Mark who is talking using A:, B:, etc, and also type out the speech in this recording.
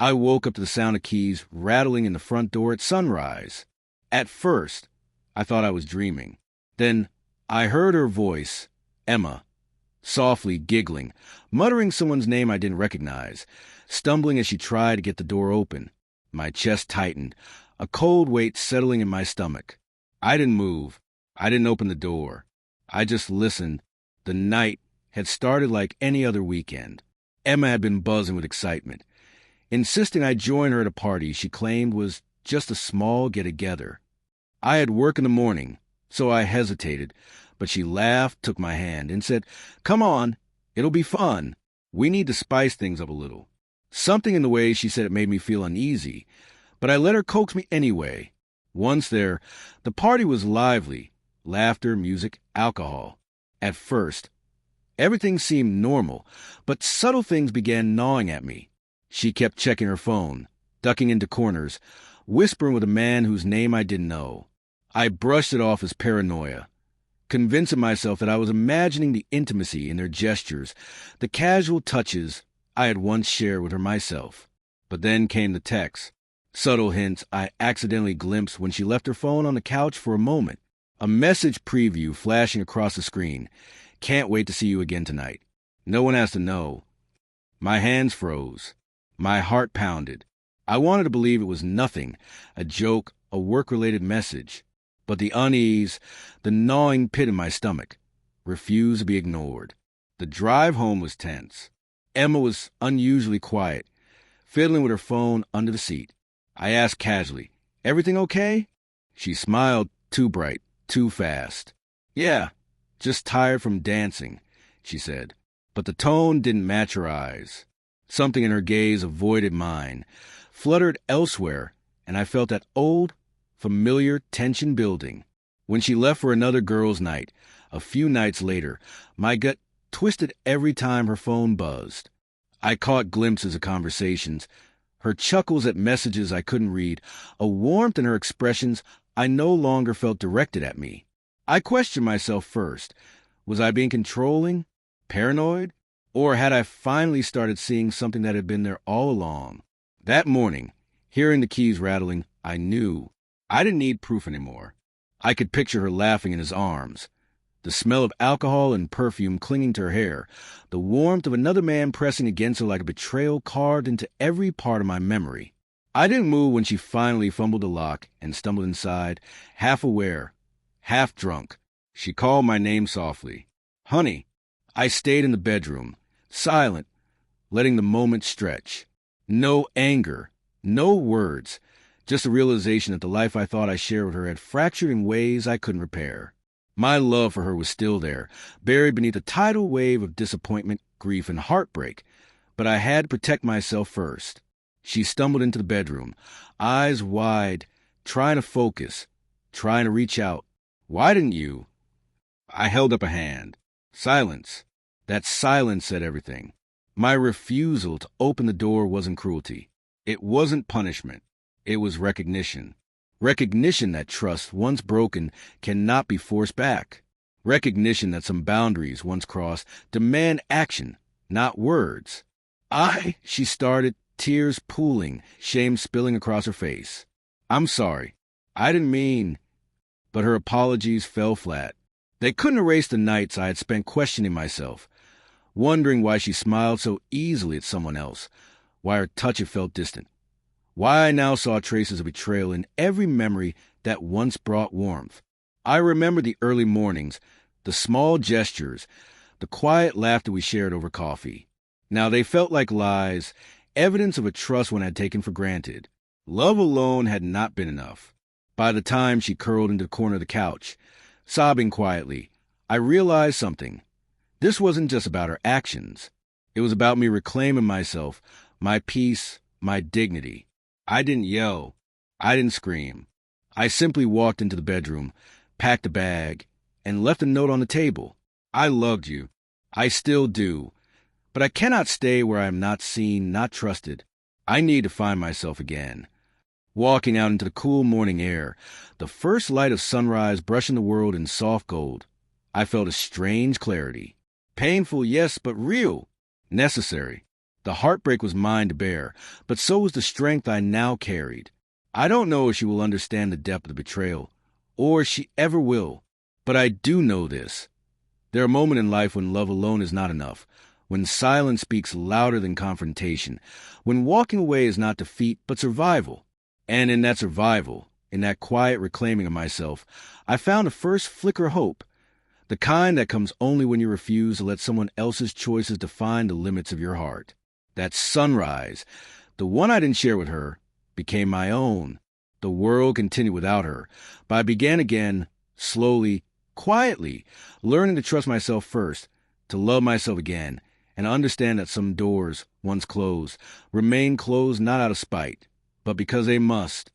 A: I woke up to the sound of keys rattling in the front door at sunrise. At first, I thought I was dreaming. Then I heard her voice, Emma, softly giggling, muttering someone's name I didn't recognize, stumbling as she tried to get the door open. My chest tightened, a cold weight settling in my stomach. I didn't move. I didn't open the door. I just listened. The night had started like any other weekend. Emma had been buzzing with excitement, insisting I join her at a party she claimed was just a small get-together. I had work in the morning, so I hesitated, but she laughed, took my hand, and said, "Come on, it'll be fun. We need to spice things up a little." Something in the way she said it made me feel uneasy, but I let her coax me anyway. Once there, the party was lively. Laughter, music, alcohol. At first, everything seemed normal, but subtle things began gnawing at me. She kept checking her phone, ducking into corners, whispering with a man whose name I didn't know. I brushed it off as paranoia, convincing myself that I was imagining the intimacy in their gestures, the casual touches I had once shared with her myself. But then came the texts, subtle hints I accidentally glimpsed when she left her phone on the couch for a moment. A message preview flashing across the screen. "Can't wait to see you again tonight. No one has to know." My hands froze. My heart pounded. I wanted to believe it was nothing, a joke, a work-related message. But the unease, the gnawing pit in my stomach, refused to be ignored. The drive home was tense. Emma was unusually quiet, fiddling with her phone under the seat. I asked casually, "Everything okay?" She smiled, too bright, too fast. "Yeah, just tired from dancing," she said. But the tone didn't match her eyes. Something in her gaze avoided mine, fluttered elsewhere, and I felt that old, familiar tension building. When she left for another girls' night, a few nights later, my gut twisted every time her phone buzzed. I caught glimpses of conversations, her chuckles at messages I couldn't read, a warmth in her expressions I no longer felt directed at me. I questioned myself first. Was I being controlling, paranoid, or had I finally started seeing something that had been there all along? That morning, hearing the keys rattling, I knew I didn't need proof anymore. I could picture her laughing in his arms, the smell of alcohol and perfume clinging to her hair, the warmth of another man pressing against her like a betrayal carved into every part of my memory. I didn't move when she finally fumbled the lock and stumbled inside, half aware, half drunk. She called my name softly. "Honey." I stayed in the bedroom, silent, letting the moment stretch. No anger, no words, just a realization that the life I thought I shared with her had fractured in ways I couldn't repair. My love for her was still there, buried beneath a tidal wave of disappointment, grief, and heartbreak, but I had to protect myself first. She stumbled into the bedroom, eyes wide, trying to focus, trying to reach out. "Why didn't you?" I held up a hand. Silence. That silence said everything. My refusal to open the door wasn't cruelty. It wasn't punishment. It was recognition. Recognition that trust, once broken, cannot be forced back. Recognition that some boundaries, once crossed, demand action, not words. She started, tears pooling, shame spilling across her face. "I'm sorry. I didn't mean..." But her apologies fell flat. They couldn't erase the nights I had spent questioning myself, wondering why she smiled so easily at someone else, why her touch had felt distant, why I now saw traces of betrayal in every memory that once brought warmth. I remember the early mornings, the small gestures, the quiet laughter we shared over coffee. Now they felt like lies, evidence of a trust one had taken for granted. Love alone had not been enough. By the time she curled into the corner of the couch, sobbing quietly, I realized something. This wasn't just about her actions. It was about me reclaiming myself, my peace, my dignity. I didn't yell. I didn't scream. I simply walked into the bedroom, packed a bag, and left a note on the table. "I loved you. I still do. But I cannot stay where I am not seen, not trusted. I need to find myself again." Walking out into the cool morning air, the first light of sunrise brushing the world in soft gold, I felt a strange clarity. Painful, yes, but real. Necessary. The heartbreak was mine to bear, but so was the strength I now carried. I don't know if she will understand the depth of the betrayal, or if she ever will, but I do know this. There are moments in life when love alone is not enough, when silence speaks louder than confrontation, when walking away is not defeat but survival. And in that survival, in that quiet reclaiming of myself, I found a first flicker of hope, the kind that comes only when you refuse to let someone else's choices define the limits of your heart. That sunrise, the one I didn't share with her, became my own. The world continued without her, but I began again, slowly, quietly, learning to trust myself first, to love myself again, and understand that some doors, once closed, remain closed not out of spite, but because they must.